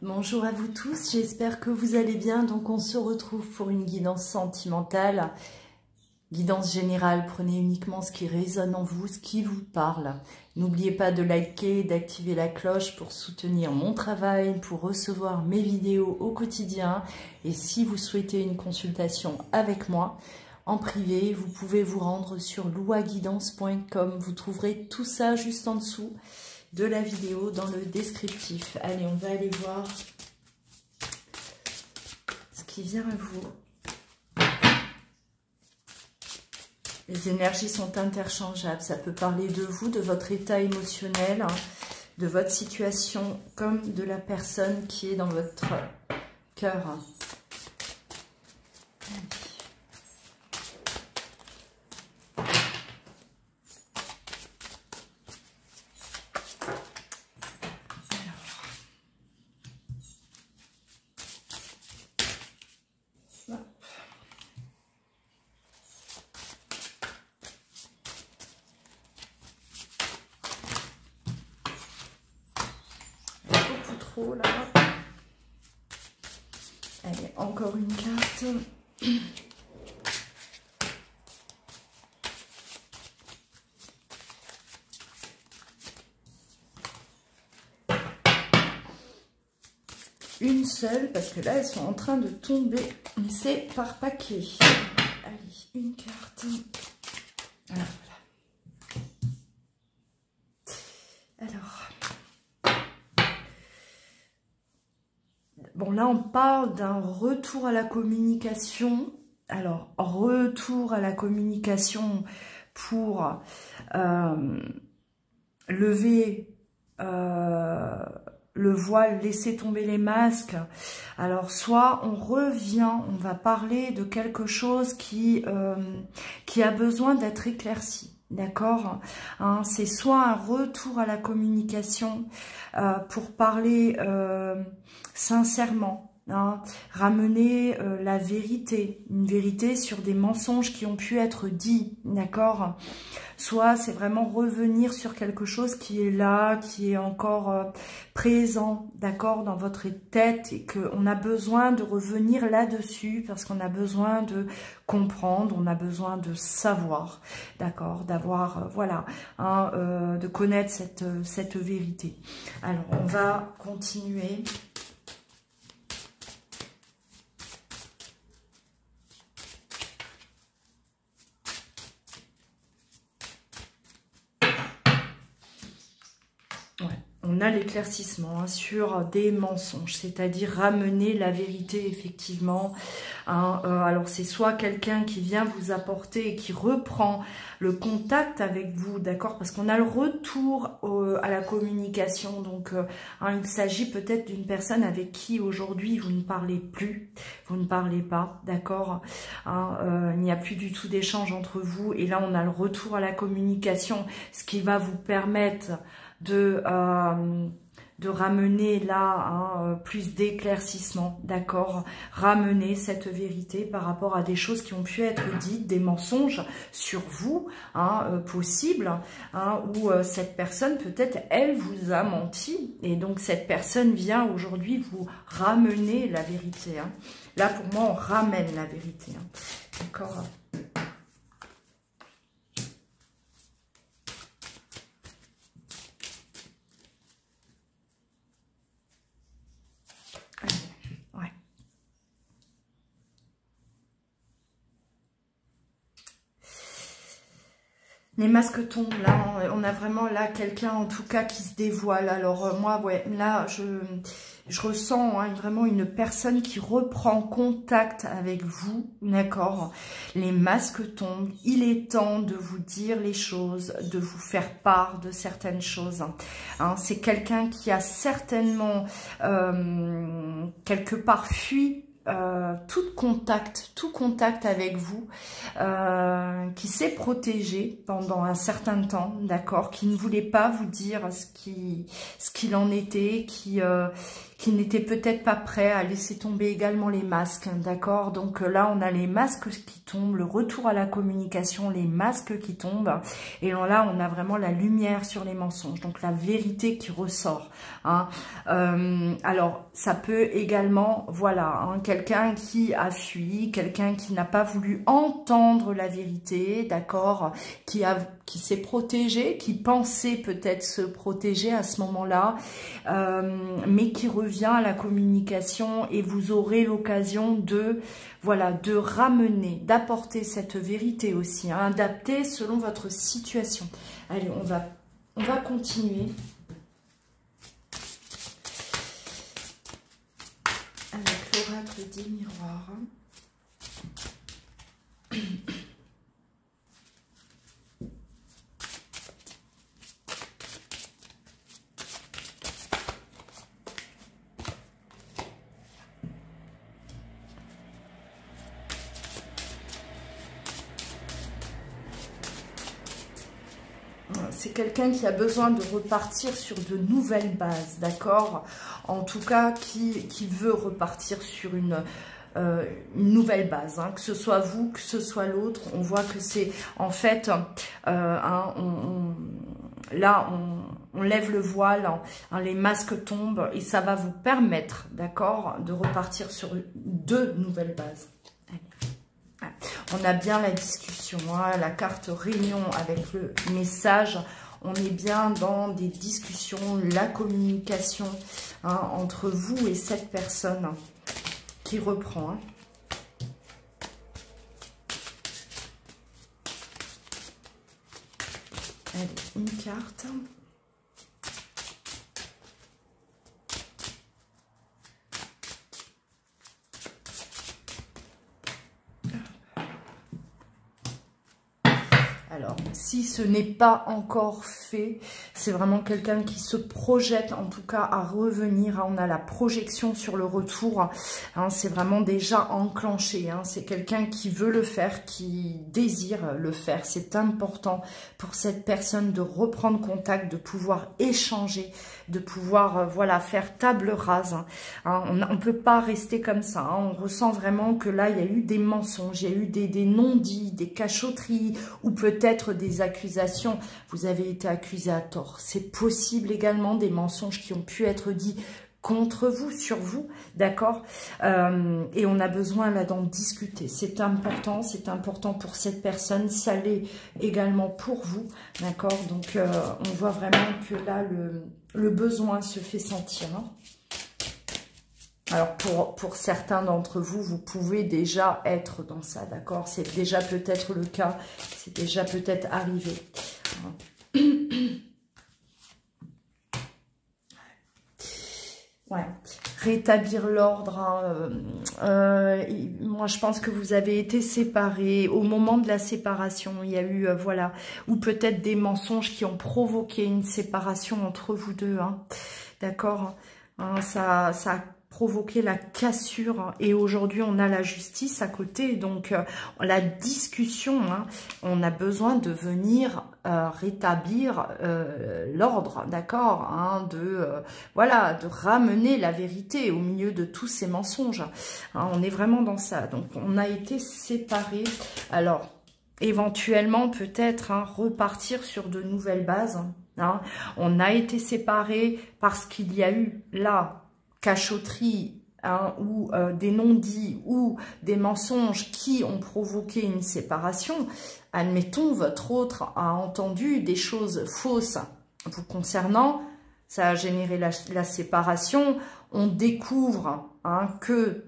Bonjour à vous tous, j'espère que vous allez bien. Donc on se retrouve pour une guidance sentimentale, guidance générale. Prenez uniquement ce qui résonne en vous, ce qui vous parle. N'oubliez pas de liker, d'activer la cloche pour soutenir mon travail, pour recevoir mes vidéos au quotidien. Et si vous souhaitez une consultation avec moi en privé, vous pouvez vous rendre sur louaguidance.com. Vous trouverez tout ça juste en dessous de la vidéo dans le descriptif. Allez, on va aller voir ce qui vient à vous. Les énergies sont interchangeables. Ça peut parler de vous, de votre état émotionnel, de votre situation, comme de la personne qui est dans votre cœur. Là. Allez, encore une carte. Une seule, parce que là, elles sont en train de tomber. Mais c'est par paquet. Allez, une carte. Voilà. Alors... Bon, là, on parle d'un retour à la communication. Alors, retour à la communication pour lever le voile, laisser tomber les masques. Alors, soit on revient, on va parler de quelque chose qui a besoin d'être éclairci. D'accord, hein, c'est soit un retour à la communication pour parler sincèrement, hein, ramener la vérité, une vérité sur des mensonges qui ont pu être dits, d'accord. Soit c'est vraiment revenir sur quelque chose qui est là, qui est encore présent, d'accord, dans votre tête et qu'on a besoin de revenir là-dessus parce qu'on a besoin de comprendre, on a besoin de savoir, d'accord, d'avoir, voilà, hein, de connaître cette vérité. Alors, on va continuer. On a l'éclaircissement sur des mensonges, c'est-à-dire ramener la vérité effectivement. Hein, alors c'est soit quelqu'un qui vient vous apporter et qui reprend le contact avec vous, d'accord, parce qu'on a le retour à la communication. Donc hein, il s'agit peut-être d'une personne avec qui aujourd'hui vous ne parlez plus, vous ne parlez pas, d'accord. Hein, il n'y a plus du tout d'échange entre vous et là on a le retour à la communication, ce qui va vous permettre de ramener là hein, plus d'éclaircissement, d'accord, ramener cette vérité par rapport à des choses qui ont pu être dites, des mensonges sur vous, hein, possible, hein, où cette personne peut-être elle vous a menti et donc cette personne vient aujourd'hui vous ramener la vérité. Hein. Là pour moi on ramène la vérité, hein. D'accord. Les masques tombent, là, on a vraiment là quelqu'un en tout cas qui se dévoile. Alors moi, ouais, là, je ressens hein, vraiment une personne qui reprend contact avec vous, d'accord. Les masques tombent, il est temps de vous dire les choses, de vous faire part de certaines choses. Hein, c'est quelqu'un qui a certainement quelque part fui tout contact avec vous, qui s'est protégé pendant un certain temps, d'accord, qui ne voulait pas vous dire ce qu'il en était, qui qui n'était peut-être pas prêt à laisser tomber également les masques, d'accord? Donc là, on a les masques qui tombent, le retour à la communication, les masques qui tombent. Et là, on a vraiment la lumière sur les mensonges, donc la vérité qui ressort. Hein. Alors, ça peut également, voilà, hein, quelqu'un qui a fui, quelqu'un qui n'a pas voulu entendre la vérité, d'accord, qui s'est protégé, qui pensait peut-être se protéger à ce moment-là, mais qui revient à la communication et vous aurez l'occasion de, voilà, de ramener, d'apporter cette vérité aussi, hein, adaptée selon votre situation. Allez, on va continuer. Avec l'oracle des miroirs. C'est quelqu'un qui a besoin de repartir sur de nouvelles bases, d'accord? En tout cas, qui veut repartir sur une nouvelle base, hein, que ce soit vous, que ce soit l'autre. On voit que c'est en fait, hein, là, on lève le voile, hein, les masques tombent et ça va vous permettre, d'accord, de repartir sur de nouvelles bases. On a bien la discussion, hein, la carte réunion avec le message. On est bien dans des discussions, la communication, hein, entre vous et cette personne qui reprend. Hein. Allez, une carte. Alors, si ce n'est pas encore fait, c'est vraiment quelqu'un qui se projette en tout cas à revenir. Hein, on a la projection sur le retour. Hein, c'est vraiment déjà enclenché. Hein, c'est quelqu'un qui veut le faire, qui désire le faire. C'est important pour cette personne de reprendre contact, de pouvoir échanger, de pouvoir voilà, faire table rase. Hein, on ne peut pas rester comme ça. Hein, on ressent vraiment que là, il y a eu des mensonges, il y a eu des non-dits, des cachotteries ou peut-être des accusations. Vous avez été accusé à tort. C'est possible également des mensonges qui ont pu être dits contre vous, sur vous, d'accord, et on a besoin là d'en discuter. C'est important pour cette personne, ça l'est également pour vous, d'accord. Donc on voit vraiment que là le besoin se fait sentir. Hein. Alors, pour certains d'entre vous, vous pouvez déjà être dans ça, d'accord? C'est déjà peut-être le cas, c'est déjà peut-être arrivé. Ouais, rétablir l'ordre. Hein, moi, je pense que vous avez été séparés. Au moment de la séparation, il y a eu, voilà, ou peut-être des mensonges qui ont provoqué une séparation entre vous deux. Hein, d'accord? Hein, ça a provoquer la cassure et aujourd'hui on a la justice à côté, donc la discussion, hein, on a besoin de venir rétablir l'ordre, d'accord, hein, voilà, de ramener la vérité au milieu de tous ces mensonges, hein, on est vraiment dans ça. Donc on a été séparés, alors éventuellement peut-être hein, repartir sur de nouvelles bases, hein. On a été séparés parce qu'il y a eu là cachotterie, hein, ou des non-dits ou des mensonges qui ont provoqué une séparation. Admettons, votre autre a entendu des choses fausses vous concernant, ça a généré la séparation, on découvre hein, que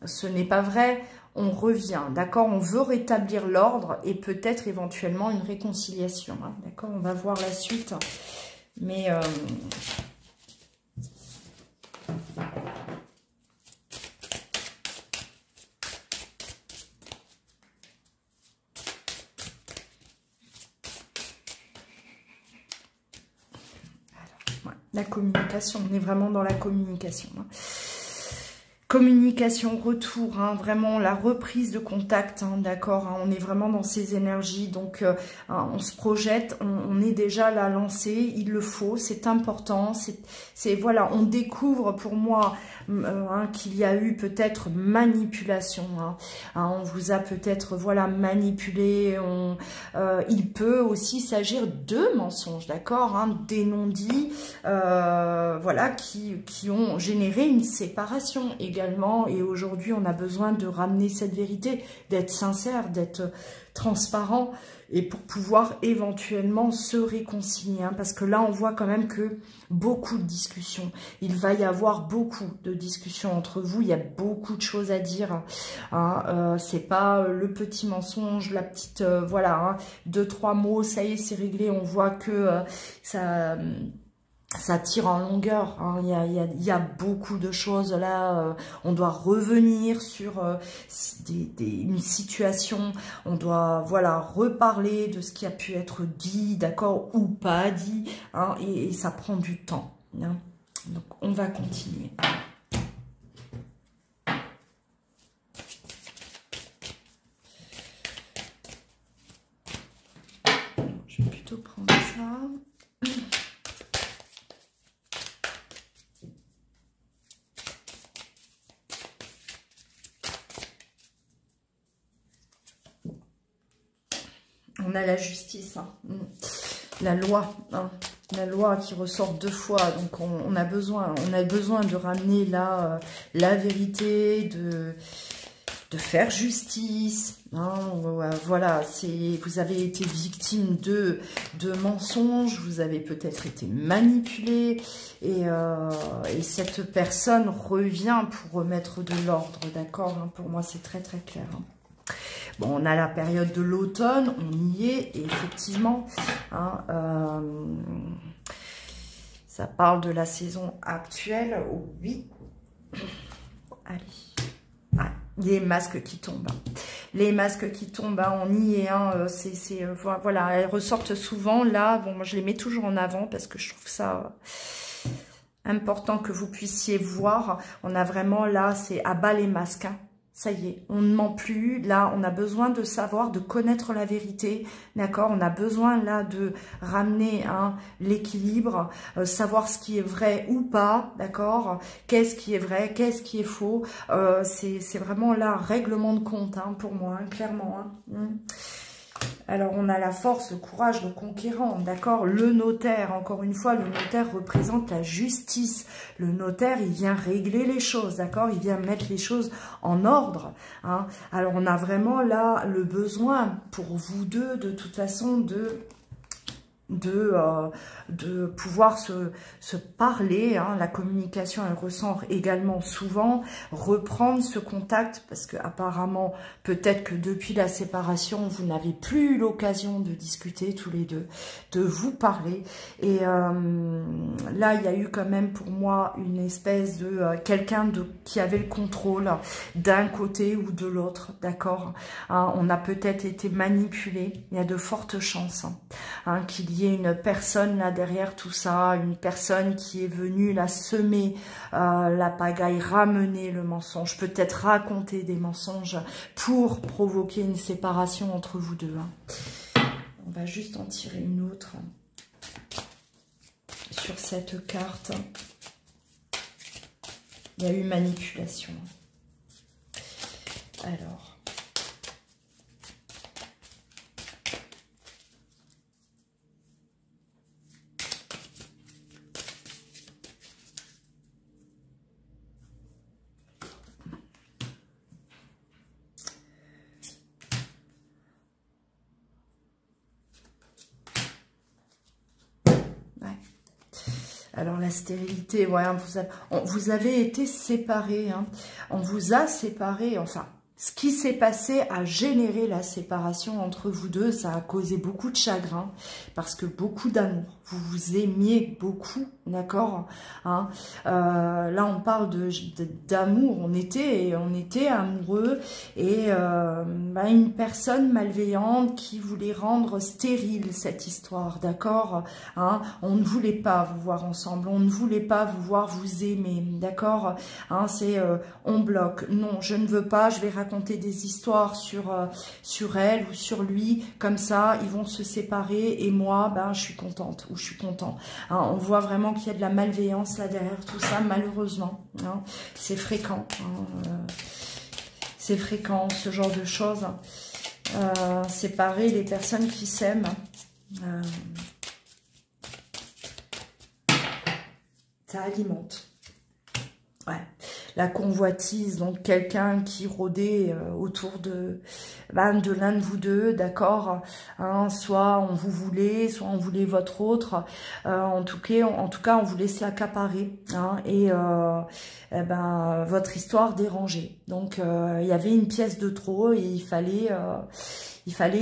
ce n'est pas vrai, on revient, d'accord, on veut rétablir l'ordre et peut-être éventuellement une réconciliation, hein, d'accord, on va voir la suite, mais... la communication, on est vraiment dans la communication. Hein. Communication, retour, hein, vraiment la reprise de contact, hein, d'accord, hein, on est vraiment dans ces énergies, donc hein, on se projette, on est déjà là lancé, il le faut, c'est important, c'est voilà, on découvre pour moi hein, qu'il y a eu peut-être manipulation, hein, on vous a peut-être voilà manipulé, il peut aussi s'agir de mensonges, d'accord, hein, des non-dits, voilà, qui ont généré une séparation également. Et aujourd'hui, on a besoin de ramener cette vérité, d'être sincère, d'être transparent et pour pouvoir éventuellement se réconcilier. Hein, parce que là, on voit quand même que beaucoup de discussions. Il va y avoir beaucoup de discussions entre vous. Il y a beaucoup de choses à dire. Hein, c'est pas le petit mensonge, la petite... voilà, hein, 2-3 mots, ça y est, c'est réglé. On voit que ça tire en longueur, hein. Il y a beaucoup de choses là, on doit revenir sur une situation, on doit voilà reparler de ce qui a pu être dit, d'accord, ou pas dit, hein, et ça prend du temps, hein. Donc on va continuer. Je vais plutôt prendre ça. On a la justice, hein. La loi, hein. La loi qui ressort 2 fois, donc on a besoin de ramener là la vérité, de faire justice, hein. Voilà, vous avez été victime de mensonges, vous avez peut-être été manipulé, et cette personne revient pour remettre de l'ordre, d'accord, hein. Pour moi c'est très très clair, hein. Bon, on a la période de l'automne, on y est, et effectivement, hein, ça parle de la saison actuelle, oui. Allez, ah, les masques qui tombent. Les masques qui tombent, hein, on y est, hein, voilà, elles ressortent souvent, là, bon, moi je les mets toujours en avant, parce que je trouve ça... important que vous puissiez voir. On a vraiment là, c'est à bas les masques, hein. Ça y est, on ne ment plus. Là, on a besoin de savoir, de connaître la vérité. D'accord? On a besoin là de ramener hein, l'équilibre, savoir ce qui est vrai ou pas. D'accord? Qu'est-ce qui est vrai? Qu'est-ce qui est faux? C'est vraiment là, règlement de compte hein, pour moi, hein, clairement. Hein. Alors, on a la force, le courage, le conquérant, d'accord? Le notaire, encore une fois, le notaire représente la justice. Le notaire, il vient régler les choses, d'accord? Il vient mettre les choses en ordre. Hein. Alors, on a vraiment là le besoin pour vous deux, de toute façon, de pouvoir se parler, hein. La communication elle ressort également souvent, reprendre ce contact parce que apparemment peut-être que depuis la séparation vous n'avez plus eu l'occasion de discuter tous les deux, de vous parler et là il y a eu quand même pour moi une espèce de quelqu'un qui avait le contrôle d'un côté ou de l'autre, d'accord, hein, on a peut-être été manipulé, il y a de fortes chances hein, qu'il y ait une personne là derrière tout ça, une personne qui est venue là semer la pagaille, ramener le mensonge, peut-être raconter des mensonges pour provoquer une séparation entre vous deux. Hein. On va juste en tirer une autre sur cette carte. Il y a eu manipulation. Alors. Alors la stérilité, ouais, vous avez été séparés, hein. On vous a séparés, enfin, ce qui s'est passé a généré la séparation entre vous deux, ça a causé beaucoup de chagrin, parce que beaucoup d'amour, vous vous aimiez beaucoup, d'accord, hein. Là on parle d'amour, on était amoureux, et une personne malveillante qui voulait rendre stérile cette histoire, d'accord, hein. On ne voulait pas vous voir ensemble, on ne voulait pas vous voir vous aimer, d'accord, hein. C'est on bloque, non, je ne veux pas, je vais raconter des histoires sur elle ou sur lui, comme ça ils vont se séparer et moi je suis contente ou je suis content, hein. On voit vraiment qu'il y a de la malveillance là derrière tout ça, malheureusement, hein. C'est fréquent, hein. C'est fréquent ce genre de choses, séparer les personnes qui s'aiment, ça alimente. Ouais. La convoitise, donc quelqu'un qui rôdait autour de l'un de vous deux, d'accord, hein, soit on vous voulait, soit on voulait votre autre, en tout cas on voulait se l'accaparer, hein, et votre histoire dérangeait. Donc il y avait une pièce de trop et il fallait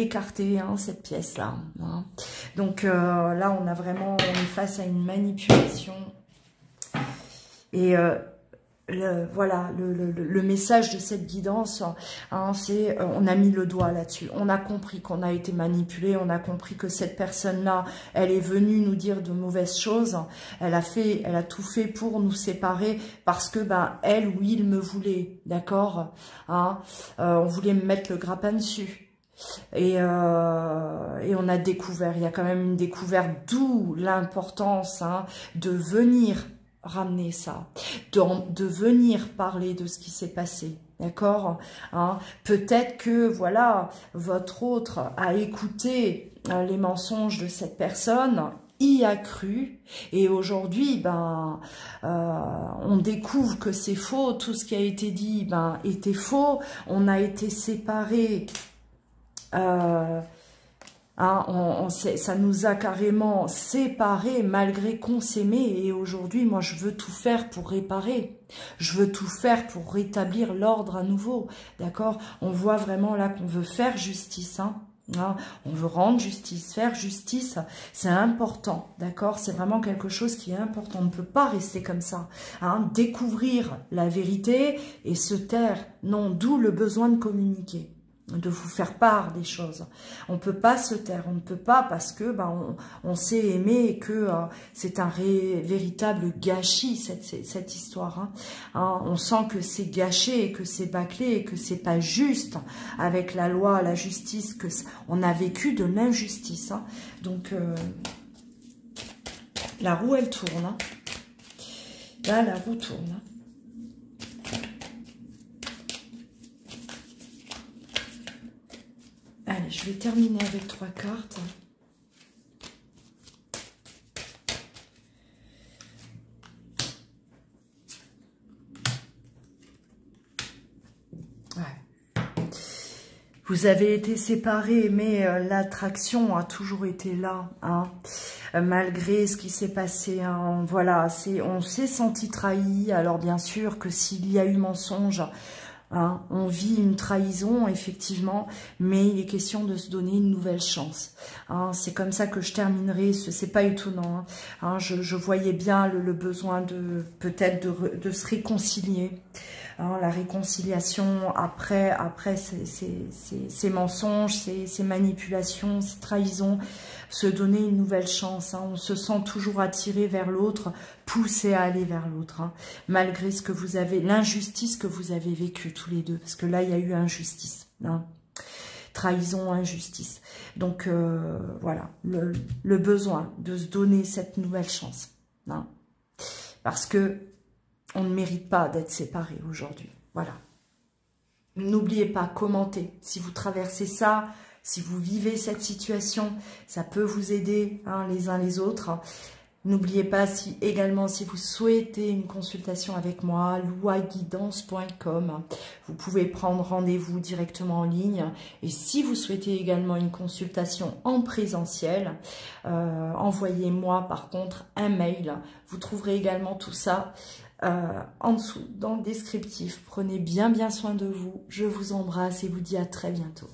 écarter, hein, cette pièce-là, hein. Donc là on est face à une manipulation, et voilà, le message de cette guidance, hein, c'est on a mis le doigt là-dessus. On a compris qu'on a été manipulé, on a compris que cette personne-là, elle est venue nous dire de mauvaises choses. Elle a tout fait pour nous séparer parce que elle ou il me voulait, d'accord, hein, on voulait me mettre le grappin dessus. Et on a découvert, il y a quand même une découverte, d'où l'importance, hein, de venir ramener ça, de venir parler de ce qui s'est passé, d'accord, hein. Peut-être que, voilà, votre autre a écouté les mensonges de cette personne, y a cru, et aujourd'hui, on découvre que c'est faux, tout ce qui a été dit, était faux, on a été séparés, hein, ça nous a carrément séparés malgré qu'on s'aimait, et aujourd'hui, moi, je veux tout faire pour réparer. Je veux tout faire pour rétablir l'ordre à nouveau, d'accord? On voit vraiment là qu'on veut faire justice, hein. Hein, on veut rendre justice, faire justice, c'est important, d'accord? C'est vraiment quelque chose qui est important. On ne peut pas rester comme ça, hein, découvrir la vérité et se taire. Non, d'où le besoin de communiquer, de vous faire part des choses. On ne peut pas se taire, on ne peut pas, parce que on s'est aimé et que c'est un véritable gâchis cette histoire, hein. Hein, on sent que c'est gâché et que c'est bâclé et que c'est pas juste avec la loi, la justice, que on a vécu de l'injustice, hein. Donc la roue elle tourne, hein. Là la roue tourne, hein. Allez, je vais terminer avec 3 cartes. Ouais. Vous avez été séparés, mais l'attraction a toujours été là, hein. Malgré ce qui s'est passé, hein. Voilà, on s'est senti trahi. Alors bien sûr que s'il y a eu mensonge, hein, on vit une trahison, effectivement, mais il est question de se donner une nouvelle chance, hein. C'est comme ça que je terminerai, c'est pas étonnant, hein. Hein, je voyais bien le besoin peut-être de se réconcilier, hein, la réconciliation après ces mensonges, ces manipulations, ces trahisons, se donner une nouvelle chance, hein. On se sent toujours attiré vers l'autre, poussé à aller vers l'autre, hein, malgré ce que vous avez, l'injustice que vous avez vécue tous les deux, parce que là il y a eu injustice, hein. Trahison, injustice. Donc voilà, le besoin de se donner cette nouvelle chance, hein, parce que on ne mérite pas d'être séparés aujourd'hui. Voilà. N'oubliez pas, commentez si vous traversez ça. Si vous vivez cette situation, ça peut vous aider, hein, les uns les autres. N'oubliez pas également, si vous souhaitez une consultation avec moi, louaguidance.com. Vous pouvez prendre rendez-vous directement en ligne. Et si vous souhaitez également une consultation en présentiel, envoyez-moi par contre un mail. Vous trouverez également tout ça en dessous dans le descriptif. Prenez bien soin de vous. Je vous embrasse et vous dis à très bientôt.